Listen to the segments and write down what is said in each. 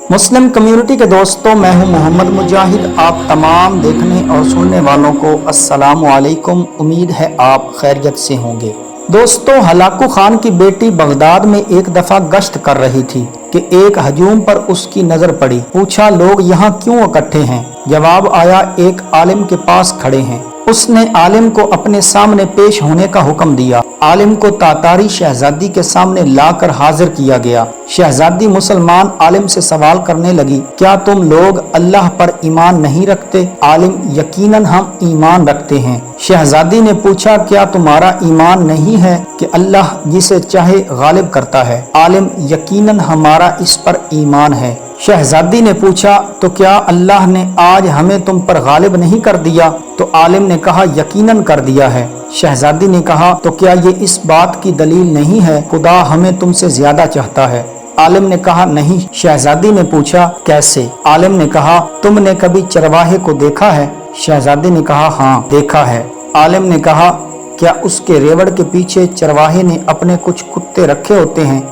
Muslim community के दोस्तों, मैं हूं मोहम्मद मुजाहिद। आप तमाम देखने और सुनने वालों को अस्सलाम वालेकुम। उम्मीद है आप खैरियत से होंगे। दोस्तों, हलाकू खान की बेटी बगदाद में एक दफ़ा गश्त कर रही थी कि एक हजूम पर उसकी नज़र पड़ी। पूछा, लोग यहाँ क्यों इकट्ठे हैं? जवाब आया, एक आलिम के पास खड़े हैं। उसने आलिम को अपने सामने पेश होने का हुक्म दिया। आलिम को तातारी शहजादी के सामने लाकर हाजिर किया गया। शहजादी मुसलमान आलिम से सवाल करने लगी, क्या तुम लोग अल्लाह पर ईमान नहीं रखते? आलिम, यकीनन हम ईमान रखते हैं। शहजादी ने पूछा, क्या तुम्हारा ईमान नहीं है कि अल्लाह जिसे चाहे गालिब करता है? आलिम, यकीनन हमारा इस पर ईमान है। शहजादी ने पूछा, तो क्या अल्लाह ने आज हमें तुम पर गालिब नहीं कर दिया? तो आलिम ने कहा, यकीनन कर दिया है। शहजादी ने कहा, तो क्या ये इस बात की दलील नहीं है खुदा हमें तुमसे ज्यादा चाहता है? आलिम ने कहा, नहीं। शहजादी ने पूछा, कैसे? आलिम ने कहा, तुमने कभी चरवाहे को देखा है? शहजादी ने कहा, हाँ देखा है। आलिम ने कहा, क्या उसके रेवड़ के पीछे चरवाहे ने अपने कुछ कुत्ते रखे होते हैं?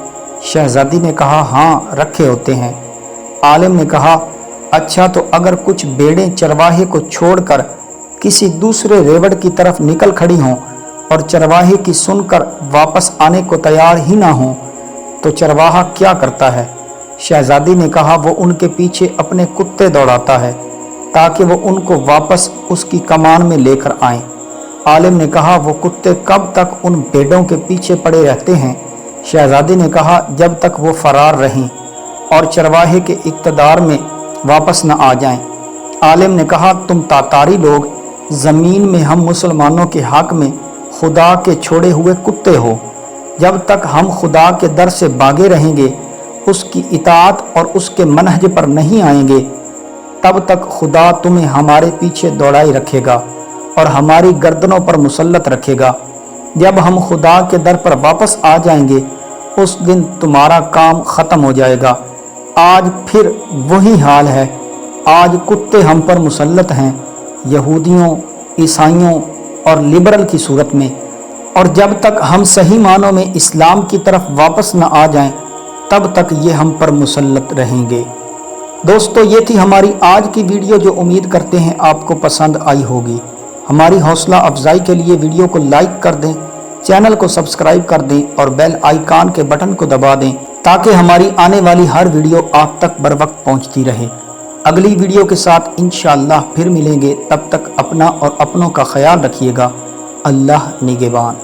शहजादी ने कहा, हाँ रखे होते हैं। आलिम ने कहा, अच्छा, तो अगर कुछ भेड़ें चरवाहे को छोड़कर किसी दूसरे रेवड़ की तरफ निकल खड़ी हों और चरवाहे की सुनकर वापस आने को तैयार ही ना हों, तो चरवाहा क्या करता है? शहजादी ने कहा, वो उनके पीछे अपने कुत्ते दौड़ाता है ताकि वो उनको वापस उसकी कमान में लेकर आएं। आलिम ने कहा, वो कुत्ते कब तक उन भेड़ों के पीछे पड़े रहते हैं? शहजादी ने कहा, जब तक वो फरार रहें और चरवाहे के इक़्तिदार में वापस न आ जाएं। आलिम ने कहा, तुम तातारी लोग ज़मीन में हम मुसलमानों के हक़ में खुदा के छोड़े हुए कुत्ते हो। जब तक हम खुदा के दर से भागे रहेंगे, उसकी इताअत और उसके मनहज पर नहीं आएंगे, तब तक खुदा तुम्हें हमारे पीछे दौड़ाई रखेगा और हमारी गर्दनों पर मुसल्लत रखेगा। जब हम खुदा के दर पर वापस आ जाएंगे, उस दिन तुम्हारा काम ख़त्म हो जाएगा। आज फिर वही हाल है। आज कुत्ते हम पर मुसल्लत हैं, यहूदियों, ईसाइयों और लिबरल की सूरत में, और जब तक हम सही मानों में इस्लाम की तरफ वापस न आ जाएं, तब तक ये हम पर मुसल्लत रहेंगे। दोस्तों, ये थी हमारी आज की वीडियो, जो उम्मीद करते हैं आपको पसंद आई होगी। हमारी हौसला अफजाई के लिए वीडियो को लाइक कर दें, चैनल को सब्सक्राइब कर दें और बेल आइकान के बटन को दबा दें ताकि हमारी आने वाली हर वीडियो आप तक बर वक्त पहुँचती रहे। अगली वीडियो के साथ इंशाअल्लाह फिर मिलेंगे। तब तक अपना और अपनों का ख्याल रखिएगा। अल्लाह निगहबान।